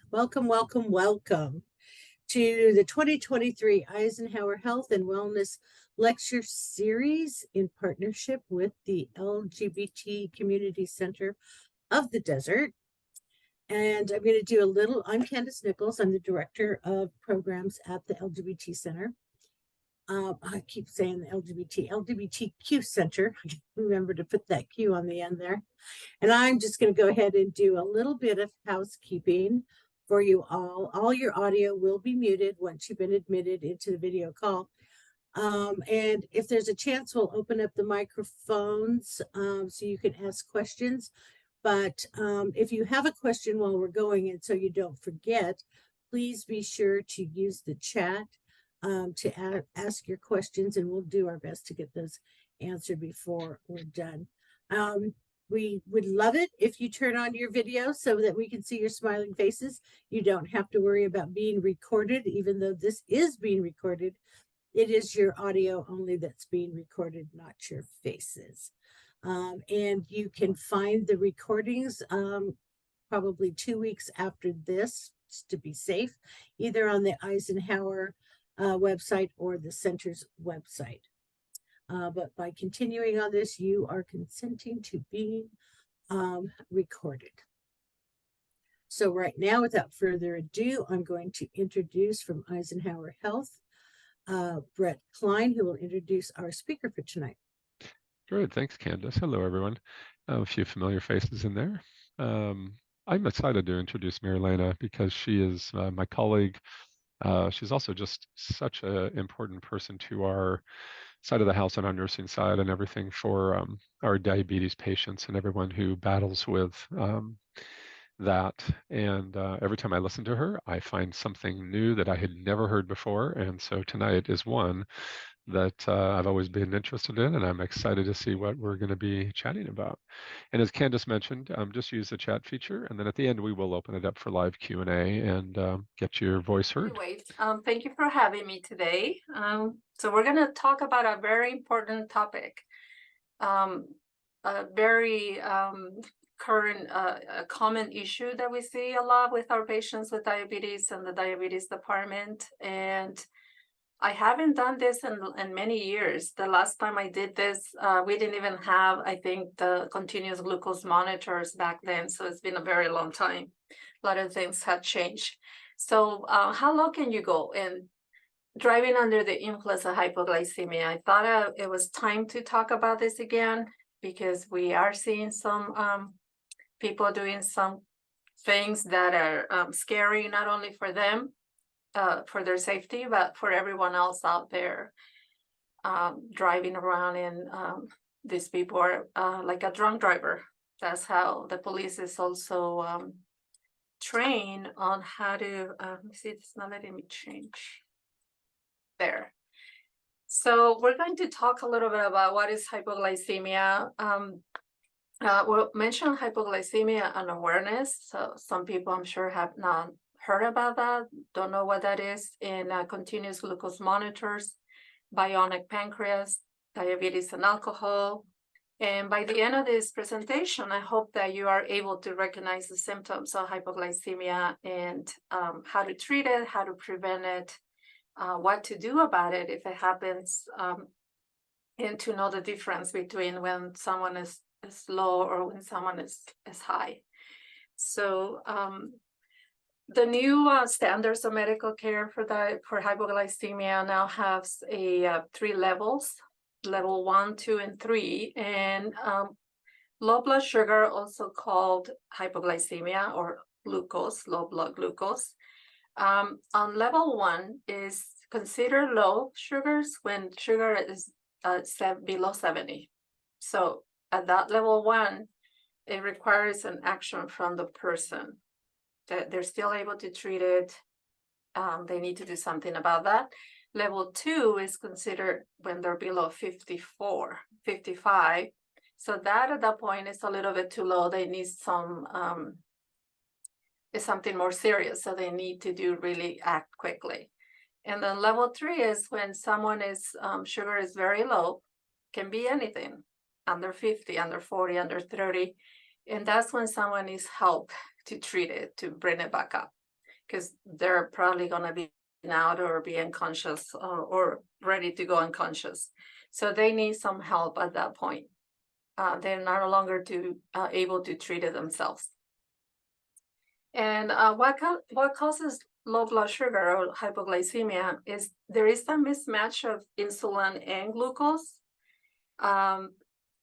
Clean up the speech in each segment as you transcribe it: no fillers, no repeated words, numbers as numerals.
Welcome, welcome, welcome to the 2023 Eisenhower Health and Wellness Lecture Series in partnership with the LGBT Community Center of the Desert. And I'm going to do I'm Candace Nichols. I'm the Director of Programs at the LGBT Center. I keep saying the LGBTQ Center. I remember to put that Q on the end there. And I'm just going to go ahead and do a little bit of housekeeping for you all. All your audio will be muted once you've been admitted into the video call. And if there's a chance, we'll open up the microphones so you can ask questions. But if you have a question while we're going, and so you don't forget, please be sure to use the chat to ask your questions, and we'll do our best to get those answered before we're done. We would love it if you turn on your video so that we can see your smiling faces. You don't have to worry about being recorded, even though this is being recorded. It is your audio only that's being recorded, not your faces. And you can find the recordings probably 2 weeks after this, just to be safe, either on the Eisenhower website or the center's website. But by continuing on this, you are consenting to being recorded. So right now, without further ado, I'm going to introduce from Eisenhower Health, Brett Klein, who will introduce our speaker for tonight. Great, thanks, Candace. Hello, everyone. A few familiar faces in there. I'm excited to introduce Marielena because she is my colleague. She's also just such an important person to our side of the house and our nursing side and everything for our diabetes patients and everyone who battles with that. And every time I listen to her, I find something new that I had never heard before. And so tonight is one that I've always been interested in, and I'm excited to see what we're going to be chatting about. And as Candace mentioned, just use the chat feature, and then at the end we will open it up for live Q&A and get your voice heard. Anyways, thank you for having me today. So we're going to talk about a very important topic, a very current, a common issue that we see a lot with our patients with diabetes and the diabetes department. And I haven't done this in many years. The last time I did this, we didn't even have, I think, the continuous glucose monitors back then. So it's been a very long time. A lot of things have changed. So how low can you go? And driving under the influence of hypoglycemia, I thought it was time to talk about this again, because we are seeing some people doing some things that are scary, not only for them, for their safety, but for everyone else out there driving around. And these people are like a drunk driver. That's how the police is also trained on how to, let me see, it's not letting me change there. So we're going to talk a little bit about what is hypoglycemia. We'll mention hypoglycemia and awareness. So some people, I'm sure, have not heard about that, don't know what that is, in continuous glucose monitors, bionic pancreas, diabetes and alcohol. And by the end of this presentation, I hope that you are able to recognize the symptoms of hypoglycemia and how to treat it, how to prevent it, what to do about it if it happens, and to know the difference between when someone is low or when someone is high. So the new standards of medical care for hypoglycemia now has 3 levels, level 1, 2, and 3. And low blood sugar, also called hypoglycemia or glucose, low blood glucose. On level 1 is considered low sugars when sugar is below 70. So at that level 1, it requires an action from the person. That they're still able to treat it. They need to do something about that. Level 2 is considered when they're below 54, 55. So that at that point is a little bit too low. They need some, it's something more serious. So they need to really act quickly. And then level 3 is when someone is, sugar is very low, can be anything, under 50, under 40, under 30. And that's when someone needs help to treat it, to bring it back up, because they're probably going to be out or be unconscious or ready to go unconscious. So they need some help at that point. They're no longer able to treat it themselves. And what causes low blood sugar or hypoglycemia is there is a mismatch of insulin and glucose.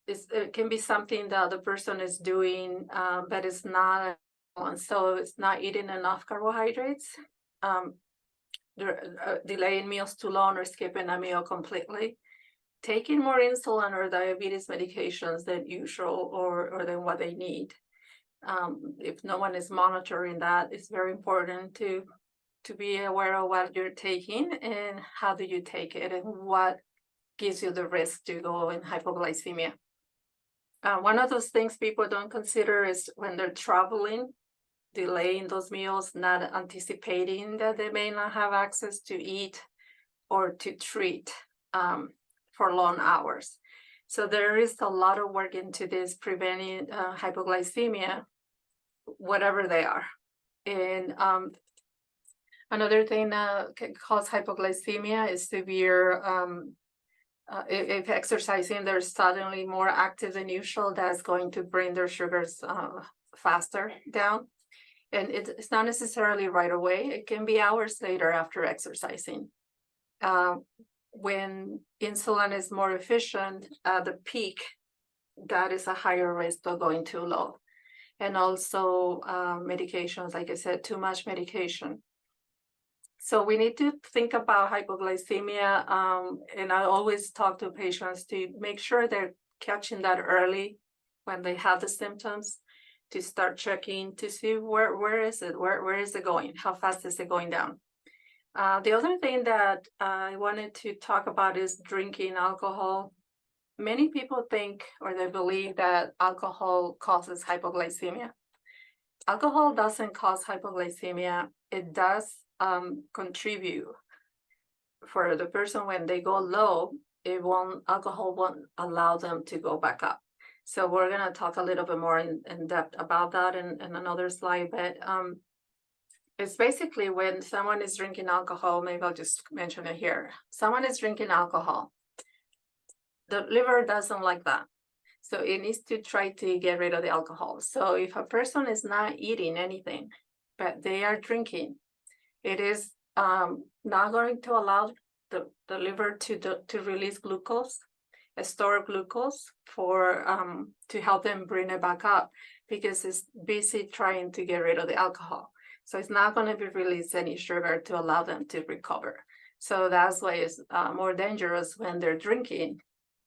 It can be something that the person is doing, but it's not, and so it's not eating enough carbohydrates. They're delaying meals too long or skipping a meal completely. Taking more insulin or diabetes medications than usual or than what they need. If no one is monitoring that, it's very important to be aware of what you're taking and how do you take it and what gives you the risk to go in hypoglycemia. One of those things people don't consider is when they're traveling, delaying those meals, not anticipating that they may not have access to eat or to treat for long hours. So there is a lot of work into this preventing hypoglycemia, whatever they are. And another thing that can cause hypoglycemia is severe, if exercising, they're suddenly more active than usual, that's going to bring their sugars faster down. And it's not necessarily right away. It can be hours later after exercising. When insulin is more efficient at the peak, that is a higher risk of going too low. And also medications, like I said, too much medication. So we need to think about hypoglycemia, and I always talk to patients to make sure they're catching that early when they have the symptoms, to start checking to see where is it, where is it going, how fast is it going down. The other thing that I wanted to talk about is drinking alcohol. Many people think or they believe that alcohol causes hypoglycemia. Alcohol doesn't cause hypoglycemia. It does contribute for the person when they go low. Alcohol won't allow them to go back up. So we're going to talk a little bit more in depth about that in another slide. But it's basically when someone is drinking alcohol, maybe I'll just mention it here. Someone is drinking alcohol. The liver doesn't like that. So it needs to try to get rid of the alcohol. So if a person is not eating anything, but they are drinking, it is not going to allow the liver to release glucose, store glucose for to help them bring it back up, because it's busy trying to get rid of the alcohol. So it's not going to be released any sugar to allow them to recover. So that's why it's more dangerous when they're drinking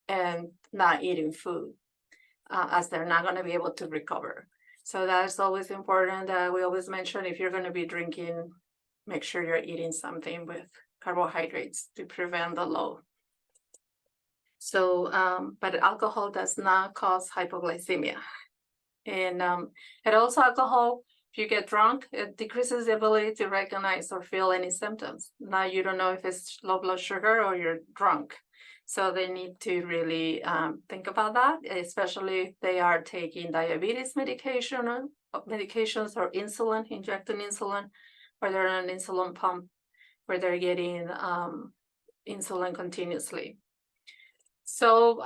and not eating food, as they're not going to be able to recover. So that's always important that we always mention, if you're going to be drinking, make sure you're eating something with carbohydrates to prevent the low. So, but alcohol does not cause hypoglycemia. And also alcohol, if you get drunk, it decreases the ability to recognize or feel any symptoms. Now you don't know if it's low blood sugar or you're drunk. So they need to really think about that, especially if they are taking diabetes medications or insulin, injecting insulin, or they're on an insulin pump where they're getting insulin continuously. So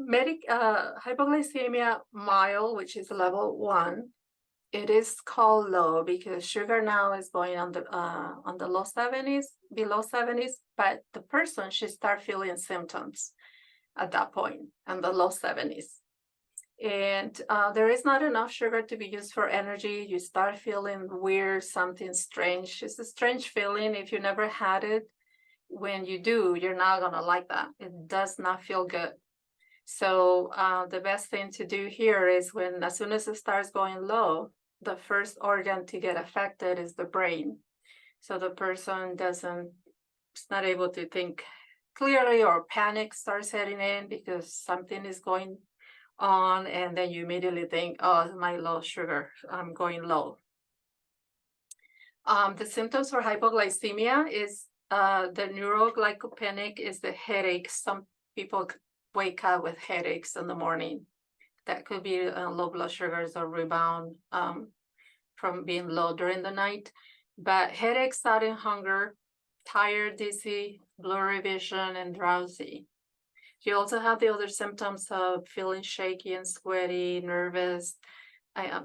hypoglycemia mild, which is level 1, it is called low because sugar now is going on the low 70s, below 70s, but the person should start feeling symptoms at that point, in the low 70s. And there is not enough sugar to be used for energy. You start feeling weird, something strange. It's a strange feeling. If you never had it, when you do, you're not going to like that. It does not feel good. So the best thing to do here is as soon as it starts going low, the first organ to get affected is the brain. So the person is not able to think clearly, or panic starts setting in because something is going on, and then you immediately think, oh, my low sugar, I'm going low. The symptoms for hypoglycemia is the neuroglycopenic is the headache. Some people wake up with headaches in the morning. That could be low blood sugars or rebound from being low during the night. But headache, sudden hunger, tired, dizzy, blurry vision, and drowsy. You also have the other symptoms of feeling shaky and sweaty, nervous,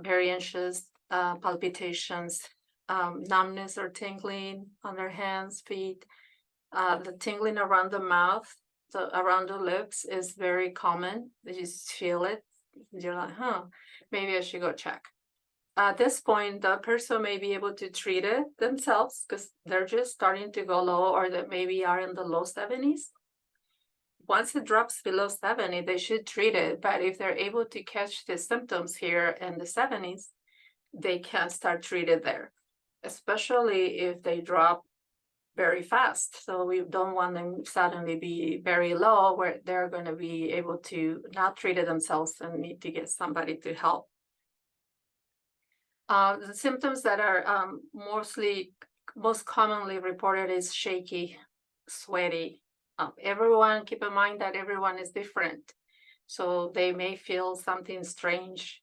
very anxious, palpitations, numbness or tingling on their hands, feet. The tingling around the mouth, around the lips is very common. You just feel it. You're like, maybe I should go check. At this point, the person may be able to treat it themselves because they're just starting to go low, or that maybe are in the low 70s. Once it drops below 70, they should treat it. But if they're able to catch the symptoms here in the 70s, they can start treated there, especially if they drop very fast. So we don't want them suddenly be very low where they're going to be able to not treat it themselves and need to get somebody to help. The symptoms that are most commonly reported is shaky, sweaty. Everyone, keep in mind that everyone is different. So they may feel something strange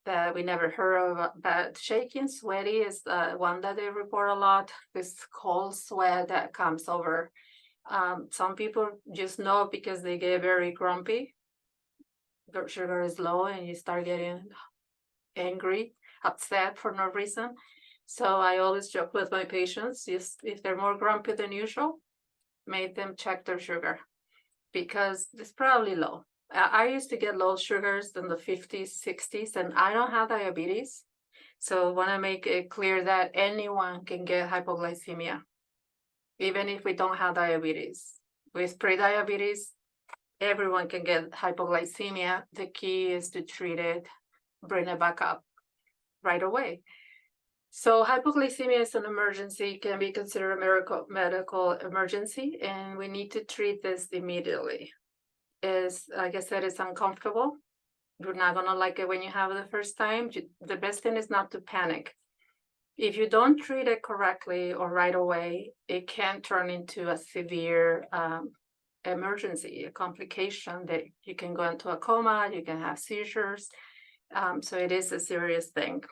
that we never heard of, but shaky and sweaty is one that they report a lot. This cold sweat that comes over. Some people just know because they get very grumpy. Their sugar is low and you start getting angry, upset for no reason. So I always joke with my patients, just if they're more grumpy than usual, make them check their sugar because it's probably low. I used to get low sugars in the 50s, 60s, and I don't have diabetes. So I want to make it clear that anyone can get hypoglycemia, even if we don't have diabetes. With pre-diabetes, everyone can get hypoglycemia. The key is to treat it, bring it back up right away. So hypoglycemia is an emergency, can be considered a medical emergency, and we need to treat this immediately. Like I said, it's uncomfortable. You're not gonna like it when you have it the first time. The best thing is not to panic. If you don't treat it correctly or right away, it can turn into a severe emergency, a complication that you can go into a coma, you can have seizures. So it is a serious thing.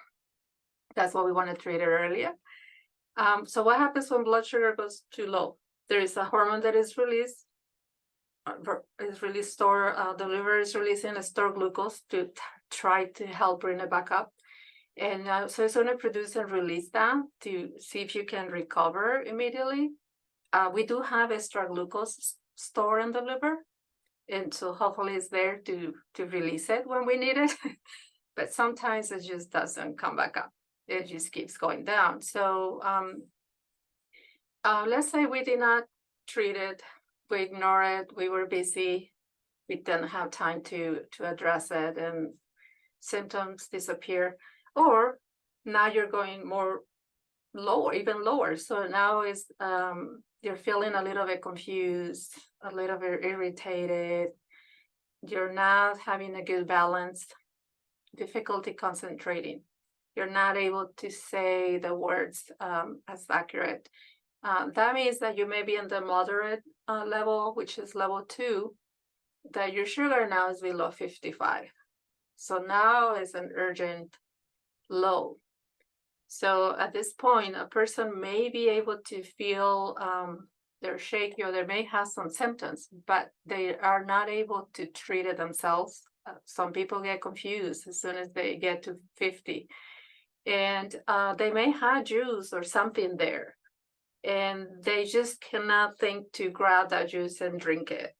That's why we want to treat it earlier. So what happens when blood sugar goes too low? There is a hormone that is released. The liver is releasing a stored glucose to try to help bring it back up. And so it's going to produce and release that to see if you can recover immediately. We do have extra glucose stored in the liver. And so hopefully it's there to release it when we need it. But sometimes it just doesn't come back up. It just keeps going down. So let's say we did not treat it. We ignore it, we were busy, we didn't have time to address it, and symptoms disappear. Or now you're going more lower, even lower. So now is you're feeling a little bit confused, a little bit irritated. You're not having a good balance, difficulty concentrating. You're not able to say the words as accurate. That means that you may be in the moderate level, which is level 2, that your sugar now is below 55. So now is an urgent low. So at this point, a person may be able to feel they're shaky or they may have some symptoms, but they are not able to treat it themselves. Some people get confused as soon as they get to 50. And they may have juice or something there. And they just cannot think to grab that juice and drink it.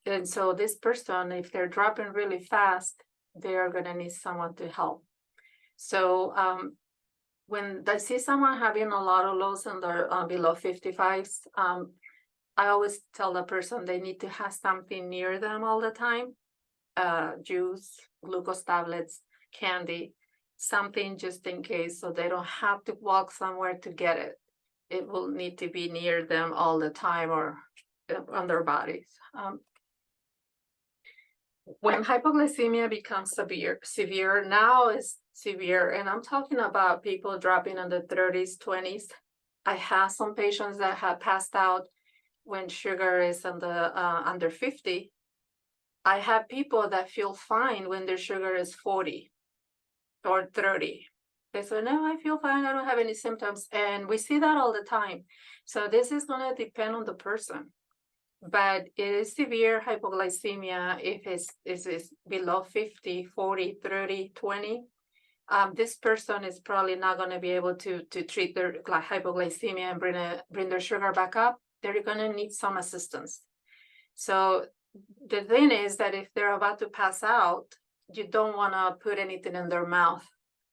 And so this person, if they're dropping really fast, they are going to need someone to help. So when I see someone having a lot of lows and they're below 55s, I always tell the person they need to have something near them all the time. Juice, glucose tablets, candy, something just in case, so they don't have to walk somewhere to get it. It will need to be near them all the time or on their bodies. When hypoglycemia becomes severe now is severe, and I'm talking about people dropping in the 30s, 20s. I have some patients that have passed out when sugar is on the under 50, I have people that feel fine when their sugar is 40 or 30. They say, no, I feel fine. I don't have any symptoms. And we see that all the time. So this is going to depend on the person. But it is severe hypoglycemia if it's below 50, 40, 30, 20. This person is probably not going to be able to treat their hypoglycemia and bring their sugar back up. They're going to need some assistance. So the thing is that if they're about to pass out, you don't want to put anything in their mouth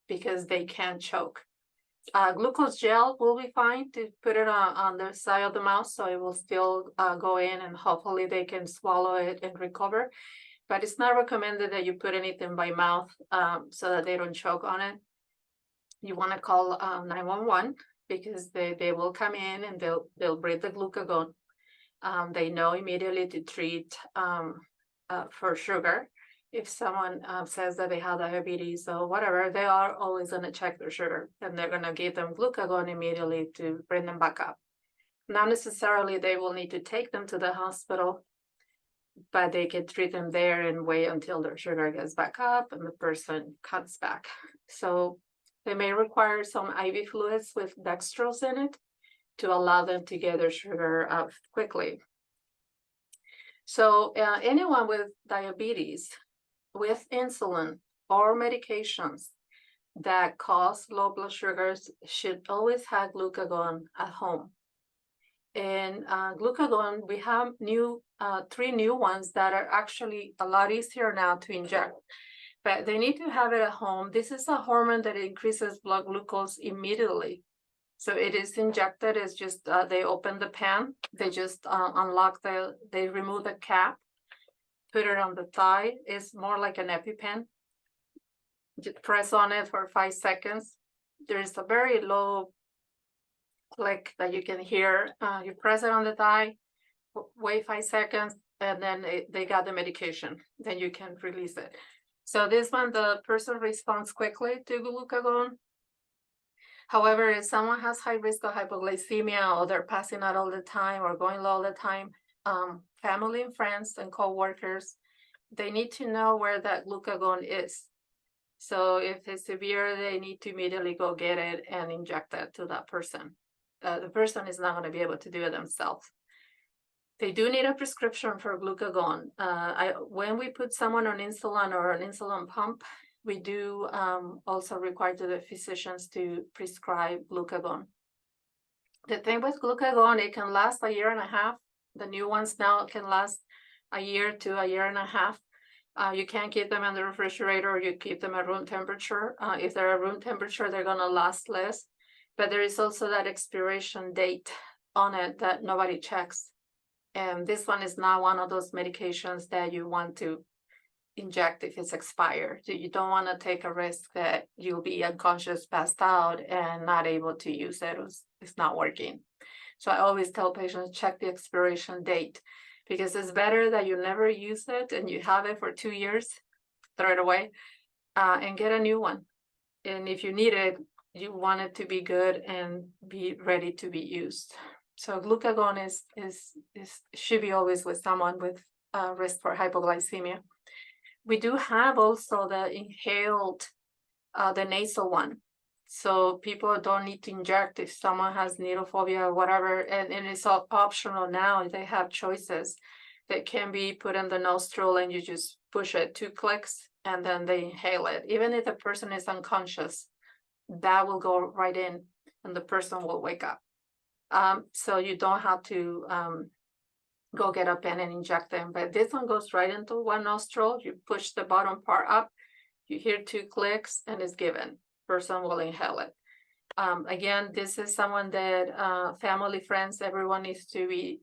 because they can choke. Glucose gel will be fine to put it on the side of the mouth, so it will still go in, and hopefully they can swallow it and recover. But it's not recommended that you put anything by mouth so that they don't choke on it. You want to call 911 because they will come in and they'll breathe the glucagon. They know immediately to treat for sugar. If someone says that they have diabetes or whatever, they are always going to check their sugar, and they're going to give them glucagon immediately to bring them back up. Not necessarily they will need to take them to the hospital, but they can treat them there and wait until their sugar gets back up and the person cuts back. So they may require some IV fluids with dextrose in it to allow them to get their sugar up quickly. So anyone with diabetes, with insulin or medications that cause low blood sugars should always have glucagon at home. And glucagon, we have 3 new ones that are actually a lot easier now to inject, but they need to have it at home. This is a hormone that increases blood glucose immediately. So it is injected. It's just they open the pan, they just they remove the cap, put it on the thigh. It's more like an EpiPen. Just press on it for 5 seconds. There's a very low click that you can hear. You press it on the thigh, wait 5 seconds, and then they got the medication. Then you can release it. So this one, the person responds quickly to glucagon. However, if someone has high risk of hypoglycemia, or they're passing out all the time or going low all the time, family and friends and co-workers, they need to know where that glucagon is. So if it's severe, they need to immediately go get it and inject it to that person. The person is not going to be able to do it themselves. They do need a prescription for glucagon. When we put someone on insulin or an insulin pump, we do also require the physicians to prescribe glucagon. The thing with glucagon, it can last a year and a half. The new ones now can last a year to a year and a half. You can't keep them in the refrigerator, or you keep them at room temperature. If they're at room temperature, they're going to last less. But there is also that expiration date on it that nobody checks. And this one is not one of those medications that you want to inject if it's expired. So you don't want to take a risk that you'll be unconscious, passed out, and not able to use it. It's not working. So I always tell patients, check the expiration date, because it's better that you never use it and you have it for 2 years, throw it away, and get a new one. And if you need it, you want it to be good and be ready to be used. So glucagon should be always with someone with risk for hypoglycemia. We do have also the inhaled, the nasal one. So people don't need to inject if someone has needle phobia or whatever, and it's all optional now. They have choices that can be put in the nostril, and you just push it 2 clicks and then they inhale it. Even if the person is unconscious, that will go right in and the person will wake up. So you don't have to go get a pen and inject them. But this one goes right into one nostril. You push the bottom part up, you hear 2 clicks, and it's given. Person will inhale it. Again, this is someone that family, friends, everyone needs to be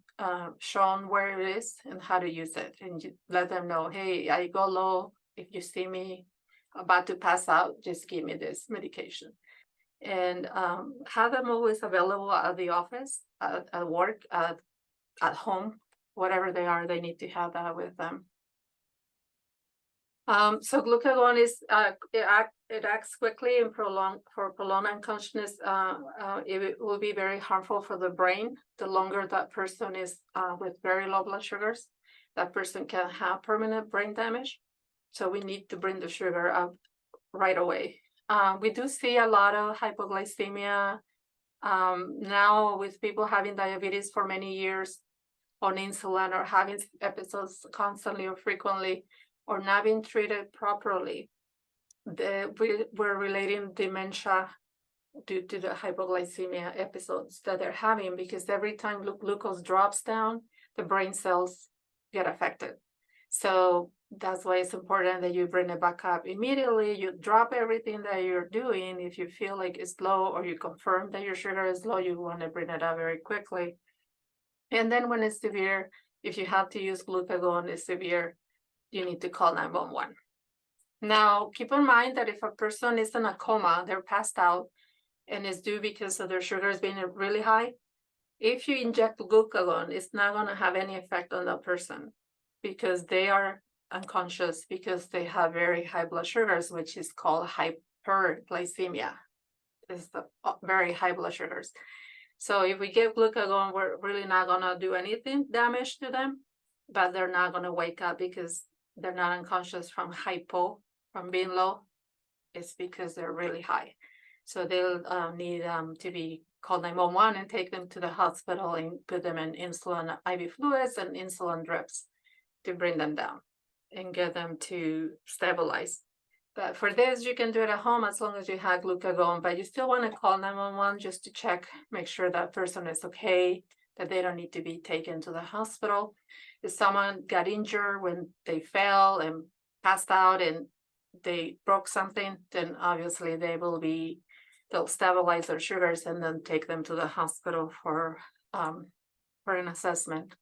shown where it is and how to use it. And you let them know, hey, I go low. If you see me about to pass out, just give me this medication. And have them always available at the office, at work, at home, whatever they are, they need to have that with them. So glucagon is it acts quickly and prolonged unconsciousness. It will be very harmful for the brain the longer that person is with very low blood sugars. that person can have permanent brain damage. So we need to bring the sugar up right away. We do see a lot of hypoglycemia now with people having diabetes for many years on insulin, or having episodes constantly or frequently, or not being treated properly. We're relating dementia due to the hypoglycemia episodes that they're having, because every time glucose drops down, the brain cells get affected. So that's why it's important that you bring it back up immediately. You drop everything that you're doing. If you feel like it's low, or you confirm that your sugar is low, you want to bring it up very quickly. And then when it's severe, if you have to use glucagon, it's severe, you need to call 911. Now, keep in mind that if a person is in a coma, they're passed out, and it's due because of their sugars being really high, if you inject glucagon, it's not going to have any effect on that person, because they are unconscious, because they have very high blood sugars, which is called hyperglycemia. It's the very high blood sugars. So if we give glucagon, we're really not going to do anything damage to them, but they're not going to wake up because they're not unconscious from hypo, from being low. It's because they're really high. So they'll need to be called 911 and take them to the hospital and put them in insulin IV fluids and insulin drips to bring them down and get them to stabilize. But for this, you can do it at home as long as you have glucagon, but you still want to call 911 just to check, make sure that person is okay, that they don't need to be taken to the hospital. If someone got injured when they fell and passed out and they broke something, then obviously they'll stabilize their sugars and then take them to the hospital for an assessment.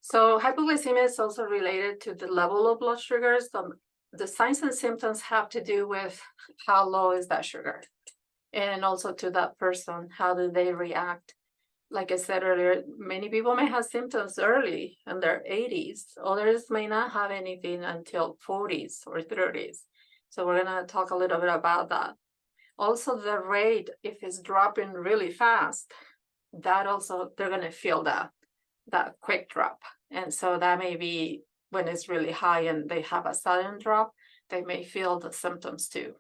So hypoglycemia is also related to the level of blood sugars. The signs and symptoms have to do with how low is that sugar, and also to that person, how do they react. Like I said earlier, many people may have symptoms early in their 80s. Others may not have anything until 40s or 30s. So we're going to talk a little bit about that. Also, the rate, if it's dropping really fast, that also, they're going to feel that quick drop. And so that may be when it's really high and they have a sudden drop, they may feel the symptoms too.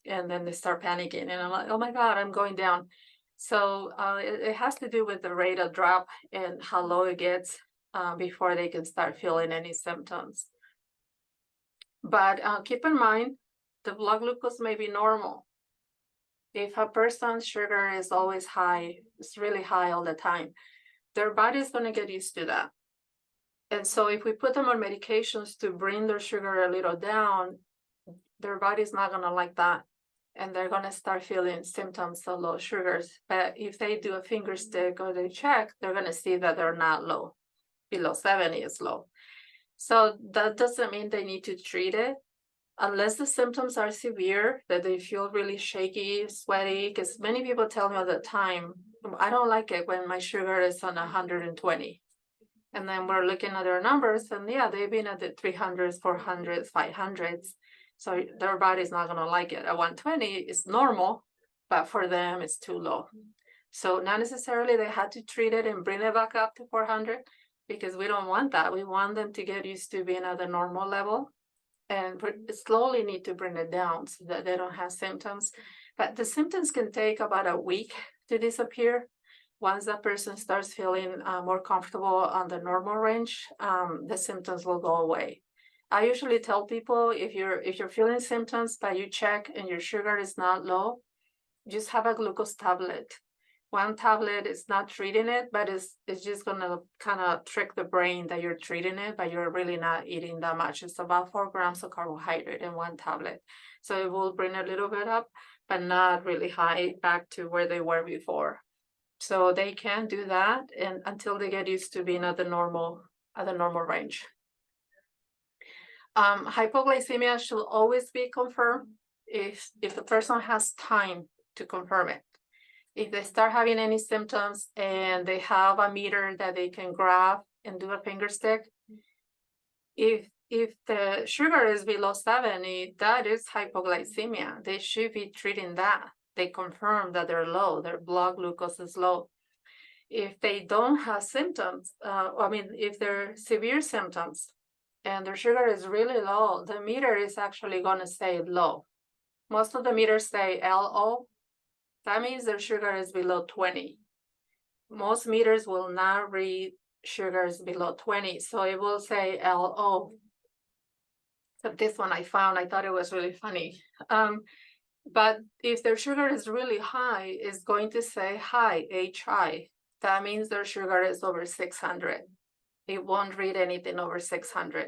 And then they start panicking and I'm like, oh my God, I'm going down. So it has to do with the rate of drop and how low it gets before they can start feeling any symptoms. But keep in mind, the blood glucose may be normal. If a person's sugar is always high, it's really high all the time, their body's going to get used to that. And so if we put them on medications to bring their sugar a little down, their body's not going to like that. And they're going to start feeling symptoms of low sugars. But if they do a finger stick or they check, they're going to see that they're not low. Below 70 is low. So that doesn't mean they need to treat it. Unless the symptoms are severe, that they feel really shaky, sweaty, because many people tell me all the time, I don't like it when my sugar is on 120. And then we're looking at their numbers, and yeah, they've been at the 300s, 400s, 500s. So their body's not going to like it. At 120 is normal, but for them, it's too low. So not necessarily they had to treat it and bring it back up to 400, because we don't want that. We want them to get used to being at the normal level and slowly need to bring it down so that they don't have symptoms. But the symptoms can take about a week to disappear. Once that person starts feeling more comfortable on the normal range, the symptoms will go away. I usually tell people, if you're feeling symptoms, but you check and your sugar is not low, just have a glucose tablet. One tablet is not treating it, but it's just gonna kind of trick the brain that you're treating it, but you're really not eating that much. It's about 4 grams of carbohydrate in one tablet. So it will bring a little bit up, but not really high back to where they were before. So they can do that and until they get used to being at the normal range. Hypoglycemia should always be confirmed if the person has time to confirm it. If they start having any symptoms and they have a meter that they can grab and do a finger stick, if the sugar is below 70, that is hypoglycemia. They should be treating that. They confirm that they're low, their blood glucose is low. If they don't have symptoms, if they're severe symptoms and their sugar is really low, the meter is actually going to stay low. Most of the meters say LO. That means their sugar is below 20. Most meters will not read sugars below 20, so it will say LO. So this one I thought it was really funny. But if their sugar is really high, it's going to say high, HI. That means their sugar is over 600. It won't read anything over 600.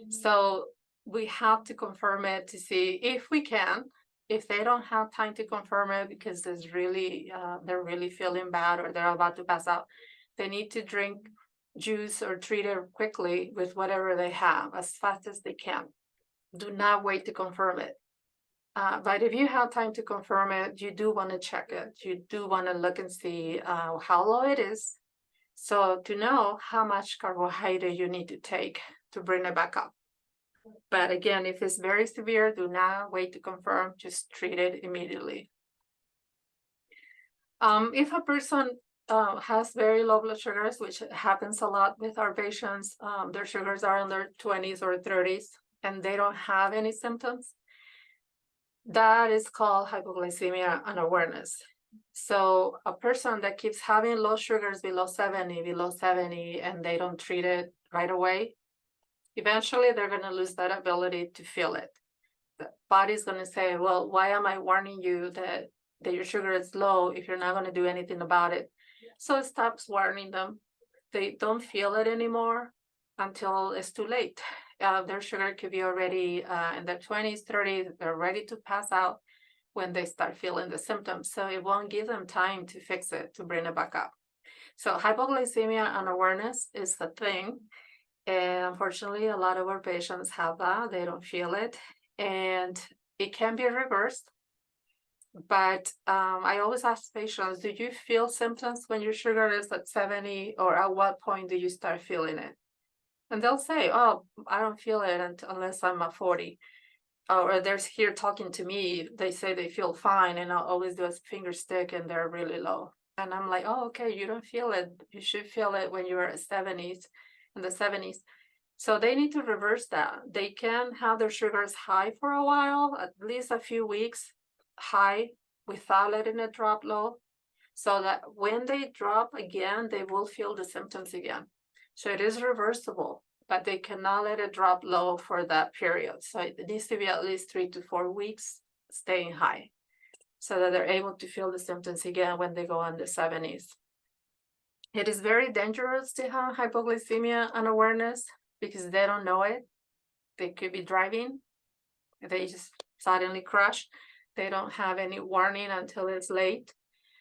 So we have to confirm it to see if we can. If they don't have time to confirm it because they're really feeling bad or they're about to pass out, they need to drink juice or treat it quickly with whatever they have as fast as they can. Do not wait to confirm it. But if you have time to confirm it, you do want to check it. You do want to look and see how low it is. So to know how much carbohydrate you need to take to bring it back up. But again, if it's very severe, do not wait to confirm, just treat it immediately. If a person has very low blood sugars, which happens a lot with our patients, their sugars are in their 20s or 30s, and they don't have any symptoms, that is called hypoglycemia unawareness. So a person that keeps having low sugars below 70, and they don't treat it right away, eventually they're going to lose that ability to feel it. The body's going to say, well, why am I warning you that your sugar is low if you're not going to do anything about it? So it stops warning them. They don't feel it anymore until it's too late. Their sugar could be already in their 20s, 30s, they're ready to pass out when they start feeling the symptoms. So it won't give them time to fix it, to bring it back up. So hypoglycemia unawareness is the thing. And unfortunately, a lot of our patients have that. They don't feel it. And it can be reversed. But I always ask patients, do you feel symptoms when your sugar is at 70, or at what point do you start feeling it? And they'll say, oh, I don't feel it unless I'm at 40. Or they're here talking to me, they say they feel fine, and I'll always do a finger stick and they're really low. And I'm like, oh, okay, you don't feel it. You should feel it when you're at 70s, in the 70s. So they need to reverse that. They can have their sugars high for a while, at least a few weeks high, without letting it drop low, so that when they drop again, they will feel the symptoms again. So it is reversible, but they cannot let it drop low for that period. So it needs to be at least 3 to 4 weeks staying high, so that they're able to feel the symptoms again when they go in the 70s. It is very dangerous to have hypoglycemia unawareness because they don't know it. They could be driving, they just suddenly crash. They don't have any warning until it's late.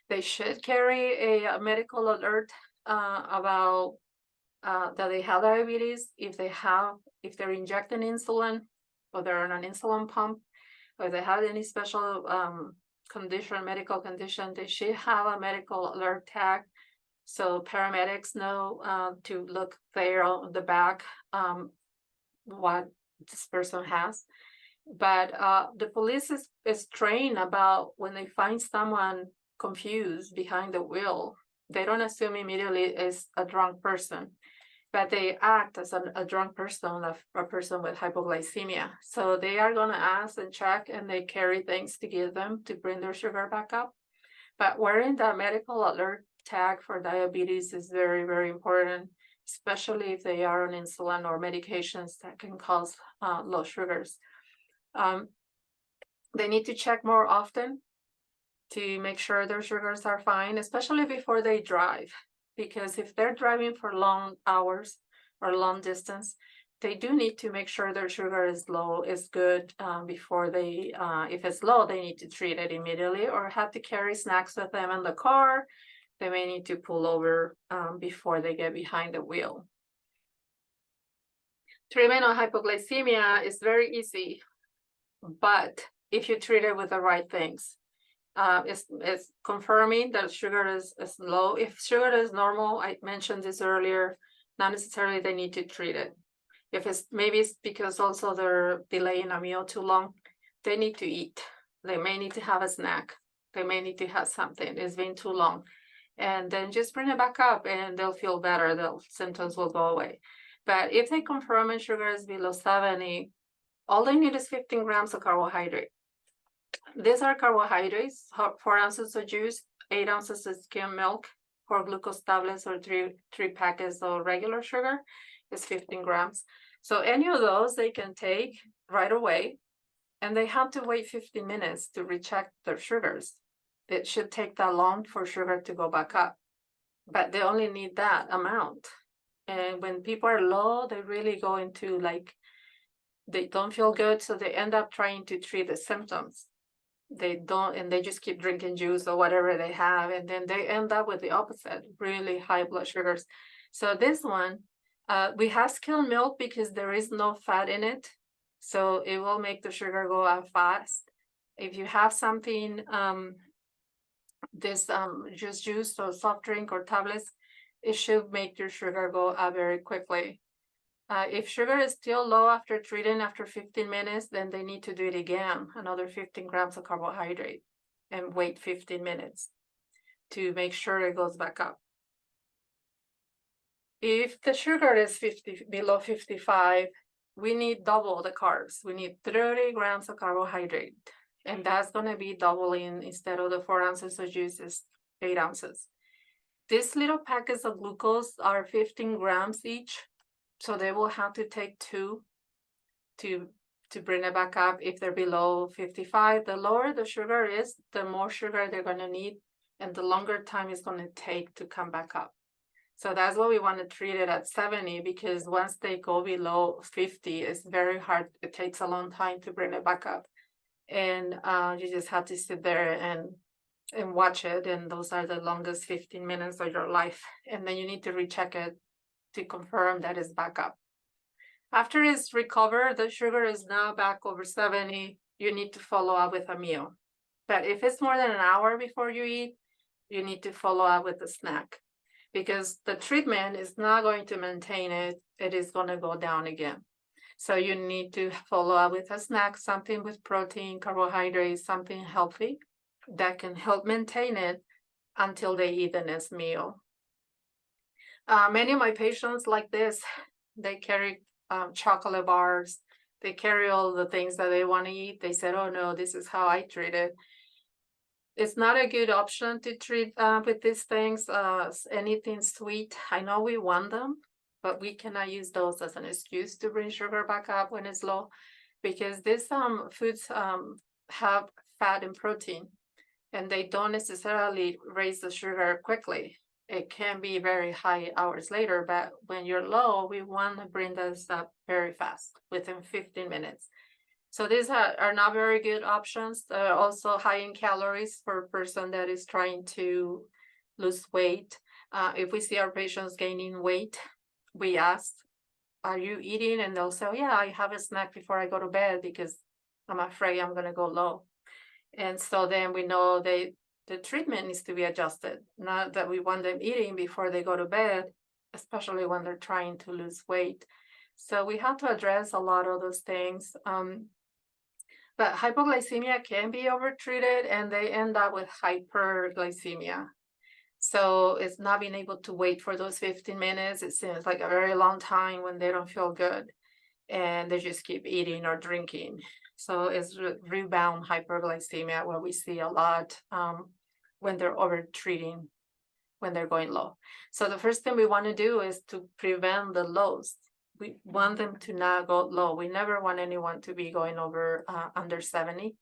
They should carry a medical alert about that they have diabetes, if they're injecting insulin, or they're on an insulin pump, or they have any special medical condition, they should have a medical alert tag, so paramedics know to look there on the back what this person has. But the police is trained about when they find someone confused behind the wheel, they don't assume immediately it's a drunk person, but they act as a drunk person, a person with hypoglycemia. So they are going to ask and check, and they carry things to give them to bring their sugar back up. But wearing that medical alert tag for diabetes is very, very important, especially if they are on insulin or medications that can cause low sugars. They need to check more often to make sure their sugars are fine, especially before they drive, because if they're driving for long hours or long distance, they do need to make sure their sugar is low, is good before they, if it's low, they need to treat it immediately, or have to carry snacks with them in the car. They may need to pull over before they get behind the wheel. Treatment of hypoglycemia is very easy, but if you treat it with the right things, it's confirming that sugar is low. If sugar is normal, I mentioned this earlier, not necessarily they need to treat it. If maybe it's because also they're delaying a meal too long, they need to eat. They may need to have a snack. They may need to have something. It's been too long. and then just bring it back up and they'll feel better. The symptoms will go away. But if they confirm and sugar is below 70, all they need is 15 grams of carbohydrate. These are carbohydrates, 4 ounces of juice, 8 ounces of skim milk, 4 glucose tablets, or three packets of regular sugar is 15 grams. So any of those they can take right away, and they have to wait 15 minutes to recheck their sugars. It should take that long for sugar to go back up, but they only need that amount. And when people are low, they really go into they don't feel good, so they end up trying to treat the symptoms. They don't, and they just keep drinking juice or whatever they have, and then they end up with the opposite, really high blood sugars. So this one, we have skim milk because there is no fat in it, so it will make the sugar go up fast. If you have something, just juice or soft drink or tablets, it should make your sugar go up very quickly. If sugar is still low after treating after 15 minutes, then they need to do it again, another 15 grams of carbohydrate, and wait 15 minutes to make sure it goes back up. If the sugar is below 55, we need double the carbs. We need 30 grams of carbohydrate, and that's going to be doubling. Instead of the 4 ounces of juice is 8 ounces. These little packets of glucose are 15 grams each, so they will have to take 2 to bring it back up. If they're below 55, the lower the sugar is, the more sugar they're going to need, and the longer time it's going to take to come back up. So that's why we want to treat it at 70, because once they go below 50, it's very hard. It takes a long time to bring it back up. And you just have to sit there and watch it. And those are the longest 15 minutes of your life. And then you need to recheck it to confirm that it's back up. After it's recovered, the sugar is now back over 70, you need to follow up with a meal. But if it's more than an hour before you eat, you need to follow up with a snack, because the treatment is not going to maintain it. It is going to go down again. So you need to follow up with a snack, something with protein, carbohydrates, something healthy that can help maintain it until they eat the next meal. Many of my patients like this, they carry chocolate bars, they carry all the things that they want to eat. They said, oh no, this is how I treat it. It's not a good option to treat with these things, anything sweet. I know we want them, but we cannot use those as an excuse to bring sugar back up when it's low, because these foods have fat and protein, and they don't necessarily raise the sugar quickly. It can be very high hours later, but when you're low, we want to bring this up very fast, within 15 minutes. So these are not very good options. They're also high in calories for a person that is trying to lose weight. If we see our patients gaining weight, we ask, are you eating? And they'll say, oh, yeah, I have a snack before I go to bed because I'm afraid I'm going to go low. And so then we know the treatment needs to be adjusted. Not that we want them eating before they go to bed, especially when they're trying to lose weight. So we have to address a lot of those things. But hypoglycemia can be overtreated, and they end up with hyperglycemia. So it's not being able to wait for those 15 minutes. It seems like a very long time when they don't feel good, and they just keep eating or drinking. So it's rebound hyperglycemia, where we see a lot when they're overtreating, when they're going low. So the first thing we want to do is to prevent the lows. We want them to not go low. We never want anyone to be going over under 70,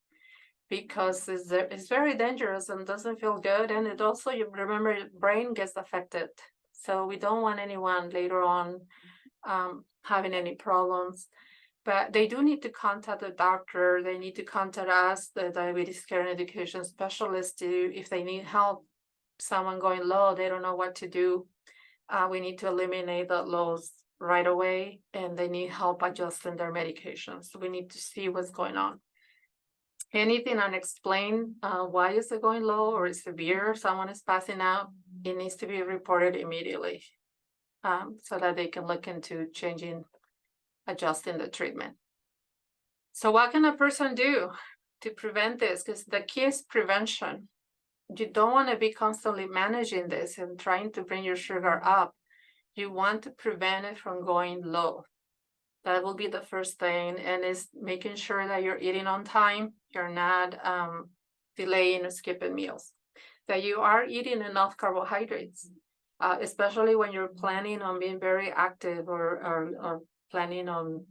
because it's very dangerous and doesn't feel good. And it also, you remember, your brain gets affected. So we don't want anyone later on having any problems. But they do need to contact the doctor. They need to contact us, the diabetes care and education specialist, if they need help. Someone going low, they don't know what to do. We need to eliminate the lows right away, and they need help adjusting their medications. So we need to see what's going on. Anything unexplained, why is it going low or is severe, someone is passing out, it needs to be reported immediately, so that they can look into adjusting the treatment. So what can a person do to prevent this? Because the key is prevention. you don't want to be constantly managing this and trying to bring your sugar up. You want to prevent it from going low. That will be the first thing, and is making sure that you're eating on time, you're not delaying or skipping meals, that you are eating enough carbohydrates, especially when you're planning on being very active or planning on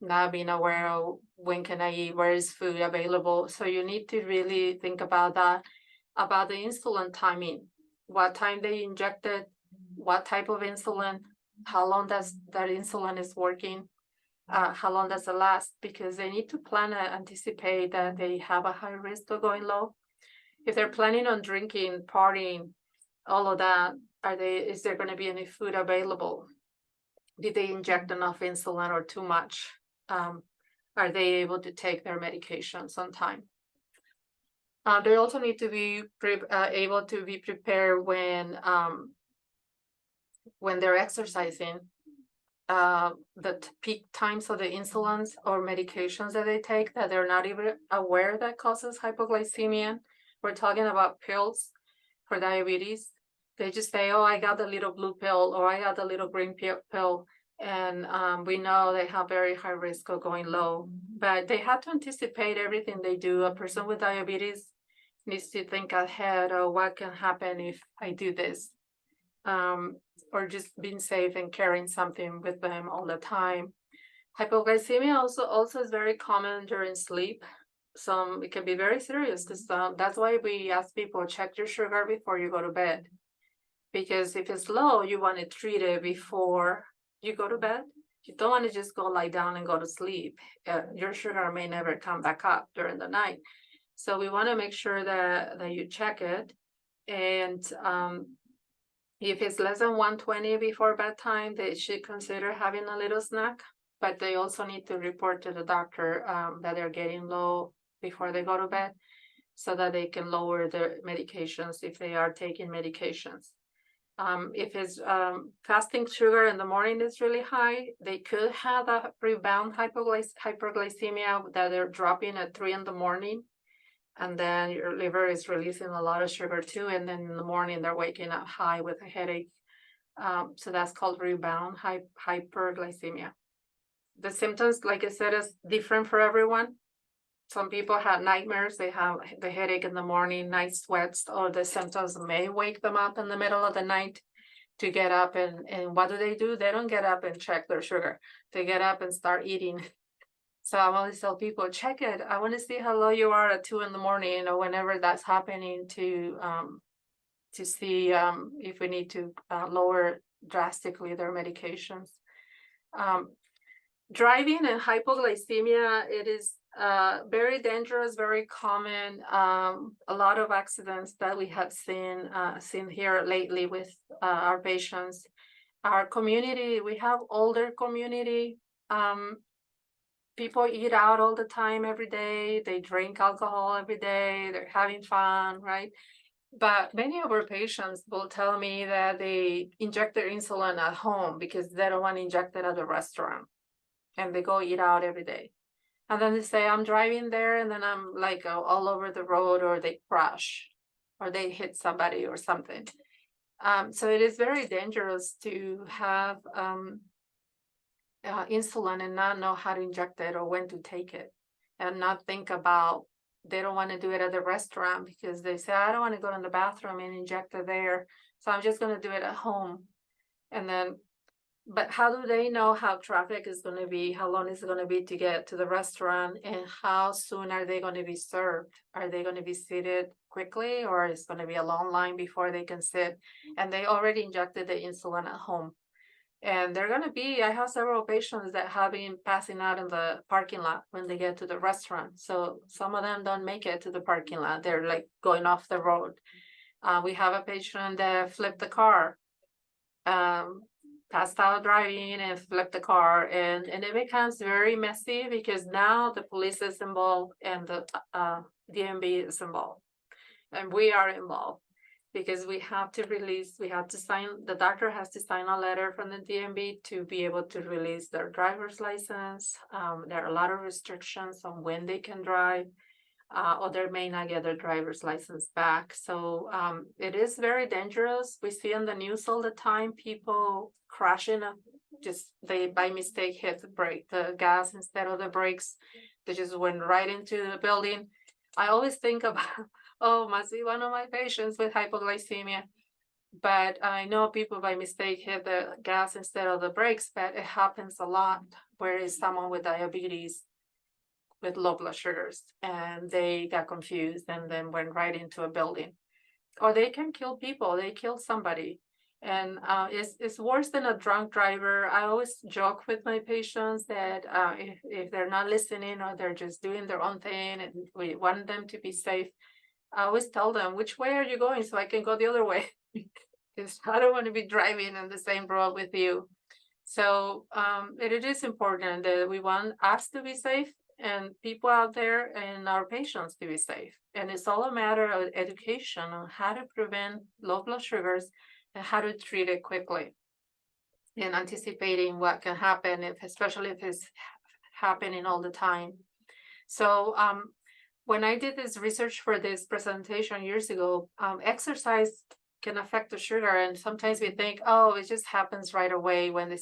not being aware of when can I eat, where is food available. So you need to really think about that, about the insulin timing, what time they inject it, what type of insulin, how long does that insulin is working, how long does it last, because they need to plan and anticipate that they have a high risk of going low. If they're planning on drinking, partying, all of that, is there going to be any food available? Did they inject enough insulin or too much? Are they able to take their medications on time? They also need to be able to be prepared when they're exercising. The peak times of the insulins or medications that they take that they're not even aware that causes hypoglycemia. We're talking about pills for diabetes. They just say, oh, I got the little blue pill, or I got the little green pill. And we know they have very high risk of going low, but they have to anticipate everything they do. A person with diabetes needs to think ahead of what can happen if I do this. Or just being safe and carrying something with them all the time. Hypoglycemia also is very common during sleep. It can be very serious, because that's why we ask people, check your sugar before you go to bed. Because if it's low, you want to treat it before you go to bed. You don't want to just go lie down and go to sleep. Your sugar may never come back up during the night. So we want to make sure that you check it. And if it's less than 120 before bedtime, they should consider having a little snack. But they also need to report to the doctor that they're getting low before they go to bed, so that they can lower their medications if they are taking medications. If it's fasting sugar in the morning is really high, they could have a rebound hyperglycemia that they're dropping at 3 in the morning. And then your liver is releasing a lot of sugar too. And then in the morning, they're waking up high with a headache. So that's called rebound hyperglycemia. The symptoms, like I said, is different for everyone. Some people have nightmares. They have the headache in the morning, night sweats, or the symptoms may wake them up in the middle of the night to get up. And what do? They don't get up and check their sugar. They get up and start eating. So I always tell people, check it. I want to see how low you are at 2 in the morning, or whenever that's happening, to see if we need to lower drastically their medications. Driving and hypoglycemia, it is very dangerous, very common. A lot of accidents that we have seen here lately with our patients. Our community, we have older community. People eat out all the time, every day. They drink alcohol every day. They're having fun, right? But many of our patients will tell me that they inject their insulin at home because they don't want to inject it at the restaurant. And they go eat out every day. And then they say, I'm driving there, and then I'm like all over the road, or they crash, or they hit somebody or something. So it is very dangerous to have insulin and not know how to inject it or when to take it, and not think about, they don't want to do it at the restaurant because they say, I don't want to go in the bathroom and inject it there, so I'm just going to do it at home. And then, but how do they know how traffic is going to be, how long is it going to be to get to the restaurant, and how soon are they going to be served? Are they going to be seated quickly, or is going to be a long line before they can sit? And they already injected the insulin at home. And they're going to be, I have several patients that have been passing out in the parking lot when they get to the restaurant. So some of them don't make it to the parking lot. They're like going off the road. We have a patient that flipped the car, passed out driving and flipped the car. And it becomes very messy because now the police is involved and the DMV is involved. And we are involved. Because we have to sign, the doctor has to sign a letter from the DMV to be able to release their driver's license. There are a lot of restrictions on when they can drive. or they may not get their driver's license back. So it is very dangerous. We see on the news all the time people crashing, they by mistake hit the gas instead of the brakes. They just went right into the building. I always think about, oh, must be one of my patients with hypoglycemia. But I know people by mistake hit the gas instead of the brakes, but it happens a lot. Where is someone with diabetes with low blood sugars and they got confused and then went right into a building, or they can kill people. They kill somebody, and it's worse than a drunk driver. I always joke with my patients that if they're not listening or they're just doing their own thing and we want them to be safe, I always tell them, which way are you going so I can go the other way? Because I don't want to be driving on the same road with you. So it is important that we want us to be safe and people out there and our patients to be safe. And it's all a matter of education on how to prevent low blood sugars and how to treat it quickly, and anticipating what can happen, especially if it's happening all the time. So when I did this research for this presentation years ago, exercise can affect the sugar, and sometimes we think, oh, it just happens right away when they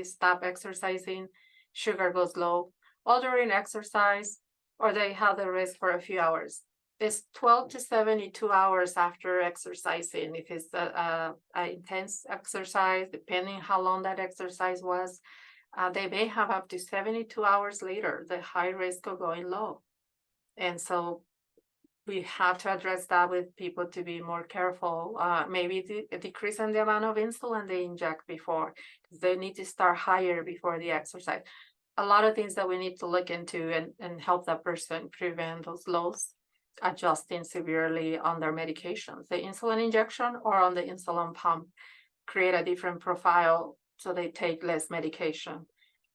stop exercising, sugar goes low, or during exercise, or they have the risk for a few hours. It's 12 to 72 hours after exercising. If it's a intense exercise, depending how long that exercise was, they may have up to 72 hours later the high risk of going low. And so we have to address that with people to be more careful, maybe decreasing the amount of insulin they inject before. They need to start higher before the exercise. A lot of things that we need to look into and help that person prevent those lows, adjusting severely on their medications, the insulin injection or on the insulin pump, create a different profile so they take less medication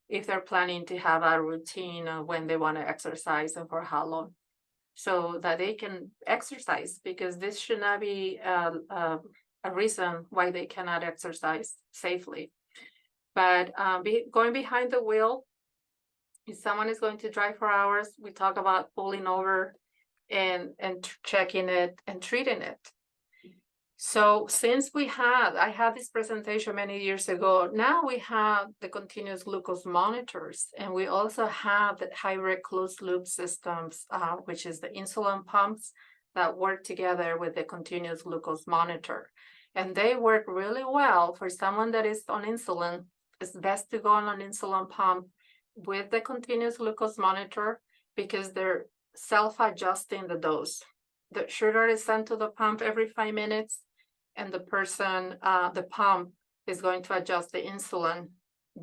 if they're planning to have a routine of when they want to exercise and for how long, so that they can exercise, because this should not be a reason why they cannot exercise safely. But going behind the wheel, if someone is going to drive for hours, we talk about pulling over and checking it and treating it. So since I had this presentation many years ago, now we have the continuous glucose monitors, and we also have the hybrid closed loop systems, which is the insulin pumps that work together with the continuous glucose monitor. And they work really well for someone that is on insulin. It's best to go on an insulin pump with the continuous glucose monitor because they're self-adjusting the dose. The sugar is sent to the pump every 5 minutes, and the pump is going to adjust the insulin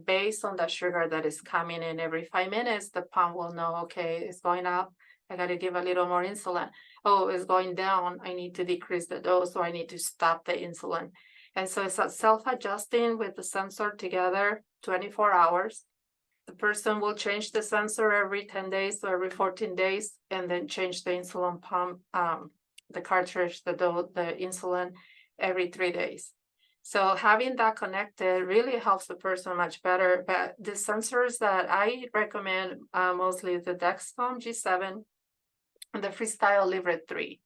based on the sugar that is coming in every 5 minutes. The pump will know, okay, it's going up, I got to give a little more insulin. Oh, it's going down, I need to decrease the dose, or I need to stop the insulin. And so it's a self-adjusting with the sensor together 24 hours. The person will change the sensor every 10 days or every 14 days, and then change the insulin pump, the cartridge, the insulin every 3 days. So having that connected really helps the person much better. But the sensors that I recommend mostly the Dexcom G7 and the Freestyle Libre 3,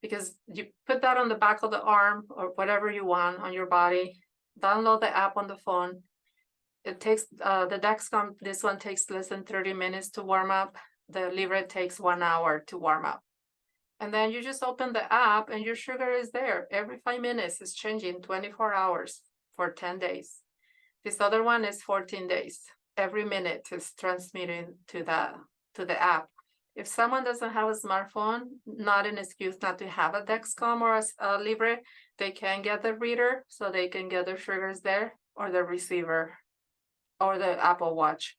because you put that on the back of the arm or whatever you want on your body, download the app on the phone. It takes the Dexcom, this one takes less than 30 minutes to warm up. The Libre takes 1 hour to warm up. And then you just open the app and your sugar is there. Every 5 minutes it's changing, 24 hours for 10 days. This other one is 14 days. Every minute is transmitting to the app. If someone doesn't have a smartphone, not an excuse not to have a Dexcom or a Libre, they can get the reader so they can get their sugars there, or the receiver, or the Apple Watch.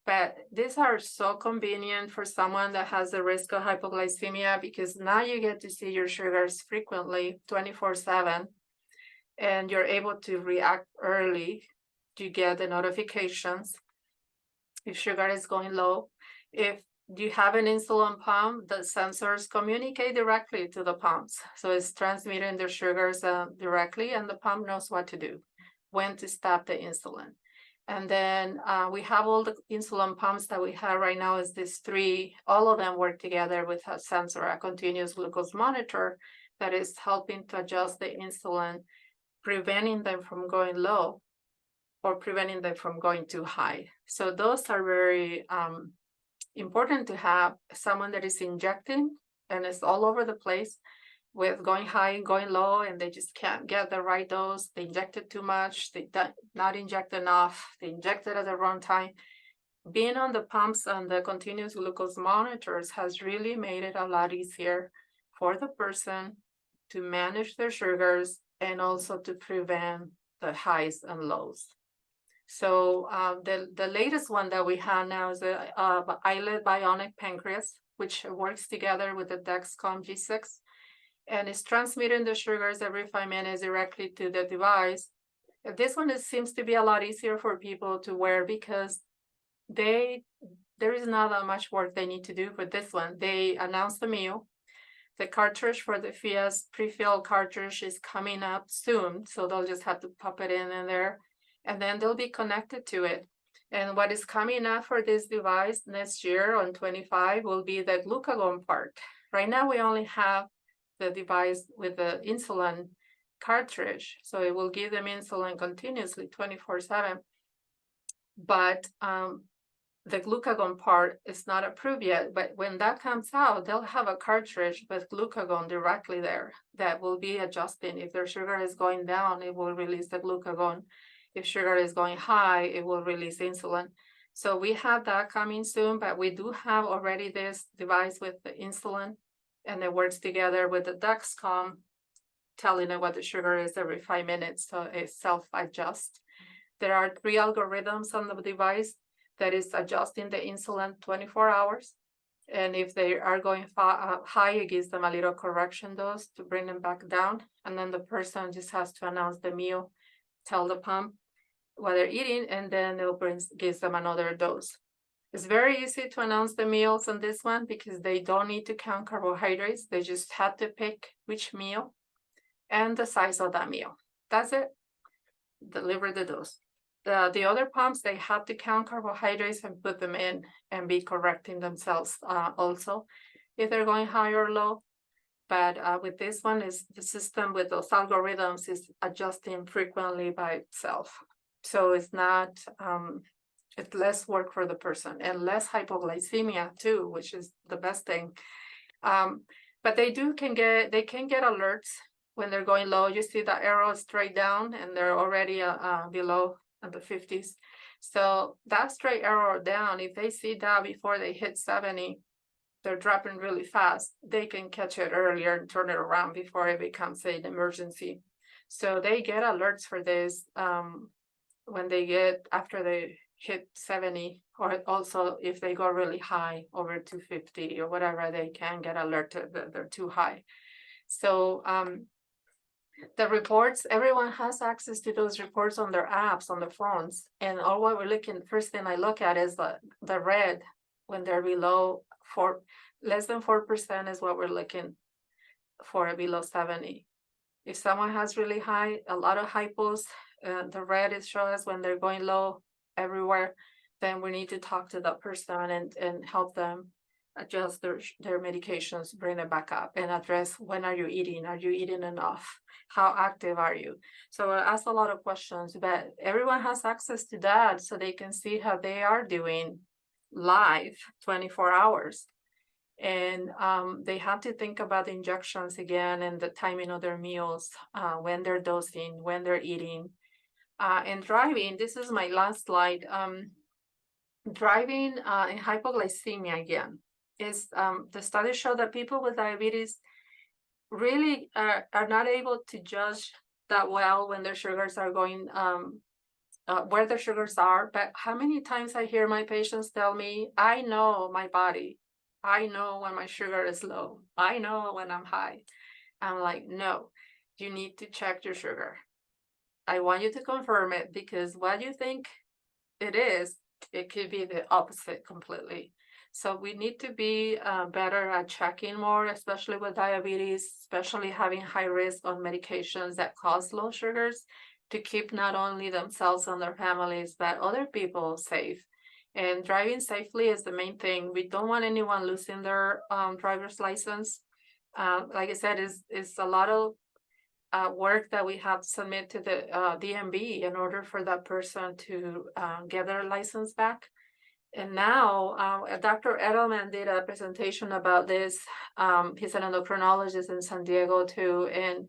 But these are so convenient for someone that has the risk of hypoglycemia, because now you get to see your sugars frequently, 24/7, and you're able to react early to get the notifications if sugar is going low. If you have an insulin pump, the sensors communicate directly to the pumps. So it's transmitting their sugars directly, and the pump knows what to do, when to stop the insulin. And then we have all the insulin pumps that we have right now is these three, all of them work together with a sensor, a continuous glucose monitor that is helping to adjust the insulin, preventing them from going low or preventing them from going too high. So those are very important to have someone that is injecting and it's all over the place with going high and going low, and they just can't get the right dose. They injected too much, they not inject enough, they injected at the wrong time. Being on the pumps and the continuous glucose monitors has really made it a lot easier for the person to manage their sugars and also to prevent the highs and lows. So the latest one that we have now is the iLet Bionic Pancreas, which works together with the Dexcom G6. And it's transmitting the sugars every 5 minutes directly to the device. This one seems to be a lot easier for people to wear because there is not that much work they need to do for this one. They announced the meal. The cartridge for the FIAS pre-filled cartridge is coming up soon, so they'll just have to pop it in there, and then they'll be connected to it. And what is coming up for this device next year on 25 will be the glucagon part. Right now, we only have the device with the insulin cartridge, so it will give them insulin continuously 24/7. But the glucagon part is not approved yet, but when that comes out, they'll have a cartridge with glucagon directly there that will be adjusting. If their sugar is going down, it will release the glucagon. If sugar is going high, it will release insulin. So we have that coming soon, but we do have already this device with the insulin, and it works together with the Dexcom, telling it what the sugar is every 5 minutes, so it self-adjusts. There are 3 algorithms on the device that is adjusting the insulin 24 hours. And if they are going high, it gives them a little correction dose to bring them back down. And then the person just has to announce the meal, tell the pump what they're eating, and then it gives them another dose. It's very easy to announce the meals on this one because they don't need to count carbohydrates. They just have to pick which meal and the size of that meal. That's it. Deliver the dose. The other pumps, they have to count carbohydrates and put them in and be correcting themselves also if they're going high or low. But with this one, is the system with those algorithms is adjusting frequently by itself. So it's not, it's less work for the person and less hypoglycemia too, which is the best thing. But they can get alerts when they're going low. You see the arrow straight down and they're already below at the 50s. So that straight arrow down, if they see that before they hit 70, they're dropping really fast, they can catch it earlier and turn it around before it becomes an emergency. So they get alerts for this when they get after they hit 70, or also if they go really high over 250 or whatever, they can get alerted that they're too high. So the reports, everyone has access to those reports on their apps, on their phones. And all what we're looking, first thing I look at is the red when they're below less than 4% is what we're looking for below 70. If someone has really high, a lot of hypos, the red is showing us when they're going low everywhere, then we need to talk to that person and help them adjust their medications, bring it back up, and address when are you eating enough, how active are you. So I ask a lot of questions, but everyone has access to that so they can see how they are doing live 24 hours. And they have to think about the injections again and the timing of their meals, when they're dosing, when they're eating, and driving. This is my last slide. Driving and hypoglycemia again is the studies show that people with diabetes really are not able to judge that well when their sugars are going where their sugars are. But how many times I hear my patients tell me, I know my body, I know when my sugar is low, I know when I'm high. I'm like, no, you need to check your sugar. I want you to confirm it, because what you think it is, it could be the opposite completely. So we need to be better at checking more, especially with diabetes, especially having high risk on medications that cause low sugars, to keep not only themselves and their families, but other people safe. And driving safely is the main thing. We don't want anyone losing their driver's license. Like I said, is a lot of work that we have to submit to the DMV in order for that person to get their license back. And now Dr. Edelman did a presentation about this. He's an endocrinologist in San Diego too. And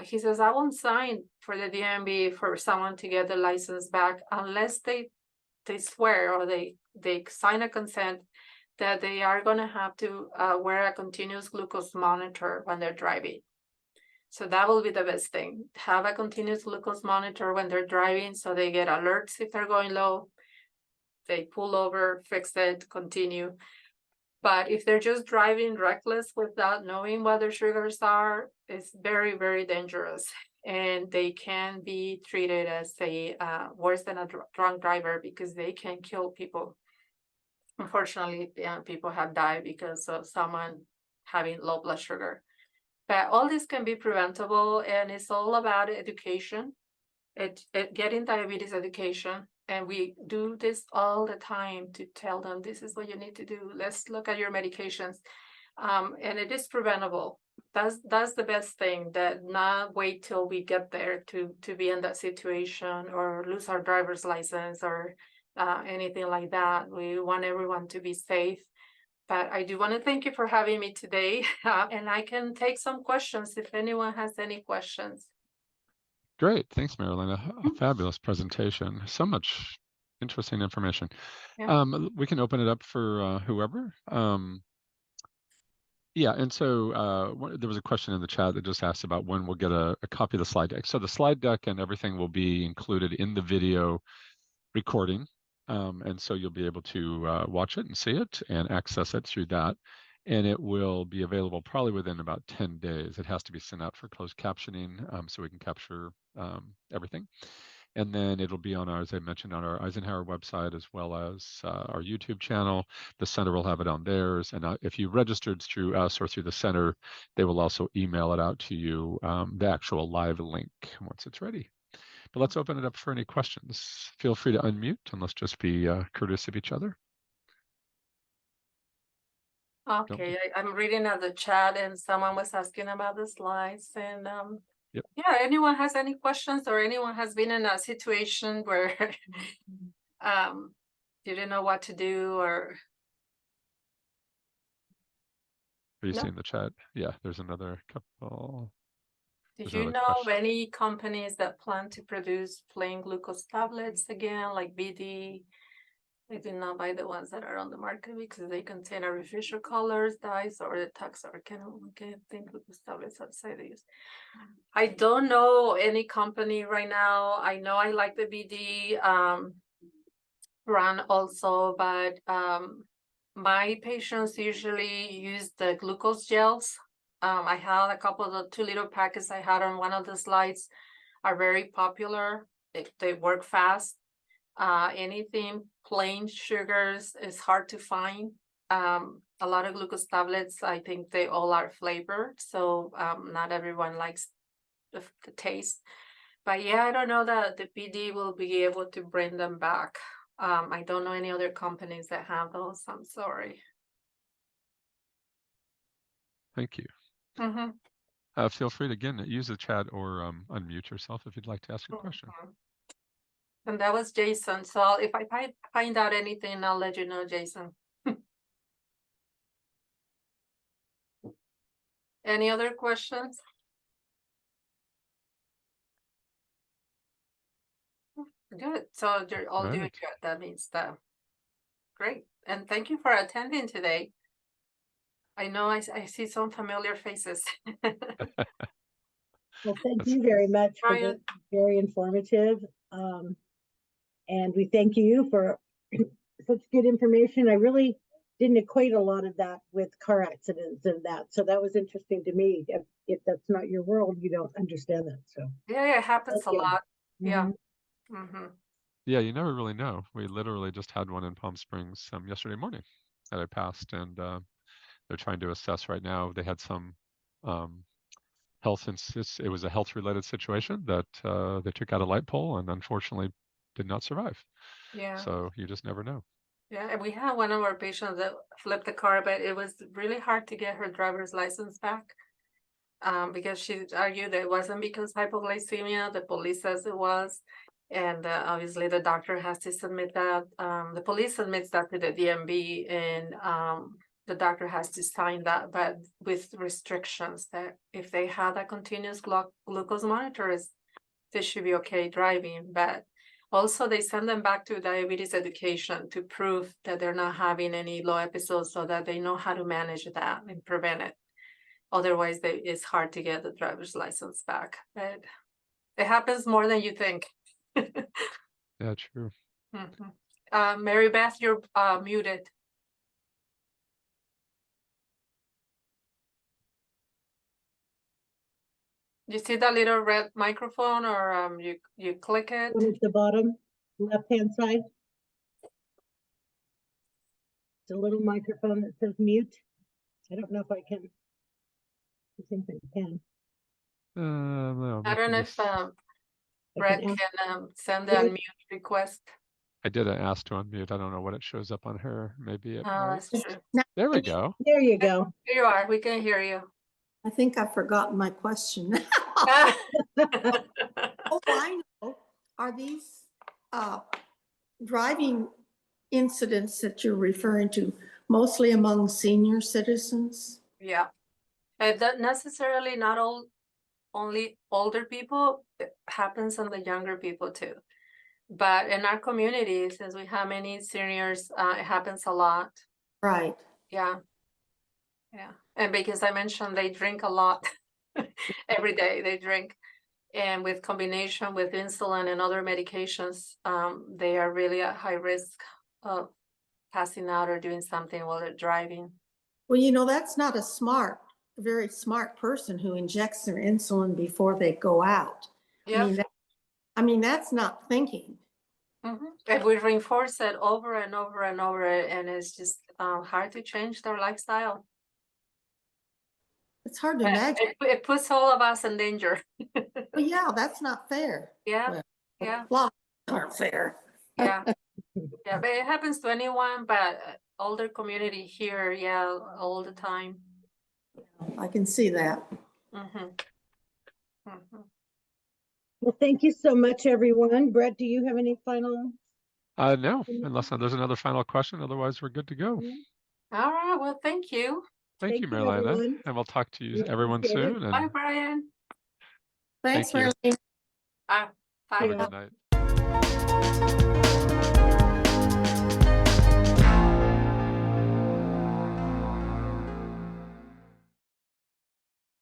he says, I won't sign for the DMV for someone to get the license back unless they swear or they sign a consent that they are going to have to wear a continuous glucose monitor when they're driving. So that will be the best thing. Have a continuous glucose monitor when they're driving so they get alerts if they're going low. They pull over, fix it, continue. But if they're just driving reckless without knowing what their sugars are, it's very, very dangerous. And they can be treated as a worse than a drunk driver because they can kill people. Unfortunately, people have died because of someone having low blood sugar. But all this can be preventable, and it's all about education. Getting diabetes education. And we do this all the time to tell them, this is what you need to do. Let's look at your medications. And it is preventable. That's the best thing, that not wait till we get there to be in that situation or lose our driver's license or anything like that. We want everyone to be safe. But I do want to thank you for having me today. And I can take some questions if anyone has any questions. Great. Thanks, Marielena. A fabulous presentation. So much interesting information. Yeah. We can open it up for whoever. Yeah, and so there was a question in the chat that just asked about when we'll get a copy of the slide deck. So the slide deck and everything will be included in the video recording. And so you'll be able to watch it and see it and access it through that. And it will be available probably within about 10 days. It has to be sent out for closed captioning so we can capture everything. And then it'll be on our, as I mentioned, on our Eisenhower website, as well as our YouTube channel. The center will have it on theirs. And if you registered through us or through the center, they will also email it out to you, the actual live link once it's ready. But let's open it up for any questions. Feel free to unmute and let's just be courteous of each other. Okay, I'm reading at the chat and someone was asking about the slides. And Yep. yeah, anyone has any questions or anyone has been in a situation where you didn't know what to do or... Are you No. seeing the chat? Yeah, there's another couple. Did you know of any companies that plan to produce plain glucose tablets again, like BD? I do not buy the ones that are on the market because they contain artificial colors, dyes, or the can think glucose tablets outside the use. I don't know any company right now. I know I like the BD brand also, but my patients usually use the glucose gels. I had a couple of the 2-liter packets I had on one of the slides are very popular. They work fast. Anything plain sugars is hard to find. A lot of glucose tablets, I think they all are flavored, so not everyone likes the taste. But yeah, I don't know that the PD will be able to bring them back. I don't know any other companies that have those. I'm sorry. Thank you. Mm-hmm. Feel free to, again, use the chat or unmute yourself if you'd like to ask a question. And that was Jason. So if I find out anything, I'll let you know, Jason. Any other questions? Good. So you're all doing good. That means that. Great. And thank you for attending today. I know I see some familiar faces. Well, thank you very much for this, very informative. And we thank you for such good information. I really didn't equate a lot of that with car accidents and that. So that was interesting to me. If that's not your world, you don't understand that. So yeah, it happens a lot. Yeah. Yeah, you never really know. We literally just had one in Palm Springs yesterday morning that I passed, and they're trying to assess right now. They had some it was a health-related situation that they took out a light pole and unfortunately did not survive. Yeah. So you just never know. Yeah, and we had one of our patients that flipped the car, but it was really hard to get her driver's license back. Because she argued that it wasn't because hypoglycemia, the police says it was. And obviously the doctor has to submit that. The police submits that to the DMV, and the doctor has to sign that, but with restrictions that if they have a continuous glucose monitor, they should be okay driving. But also they send them back to diabetes education to prove that they're not having any low episodes so that they know how to manage that and prevent it. Otherwise, it's hard to get the driver's license back. But it happens more than you think. Yeah, true. Mary Beth, you're muted. You see that little red microphone, or you click it? One at the bottom, left-hand side. It's a little microphone that says mute. I don't know if I can. I think I can. No, I don't know if Brett ask- can send Yeah. a unmute request. I didn't ask to unmute. I don't know what it shows up on her. Maybe it might. That's true. There we go. There you go. Here you are. We can hear you. I think I've forgotten my question. Oh, I know. Are these driving incidents that you're referring to mostly among senior citizens? Yeah. That necessarily not only older people, it happens on the younger people too. But in our community, since we have many seniors, it happens a lot. Right. Yeah. Yeah. And because I mentioned they drink a lot every day, they drink. And with combination with insulin and other medications, they are really at high risk of passing out or doing something while they're driving. Well, you know, that's not a very smart person who injects their insulin before they go out. Yeah. I mean, that's not thinking. And we reinforce it over and over and over, and it's just hard to change their lifestyle. It's hard to imagine. It puts all of us in danger. Well, yeah, that's not fair. Yeah, Well, yeah, a lot aren't fair. yeah, yeah. But it happens to anyone, but older community here, yeah, all the time. I can see that. Well, thank you so much, everyone. Brett, do you have any final? No, unless there's another final question. Otherwise, we're good to go. All right. Well, thank you. Thank you, Marielena. everyone. And we'll talk to you We everyone appreciate it. soon. Bye, And Brian. Thanks, Thank you. Marilyn. Bye. have a good night.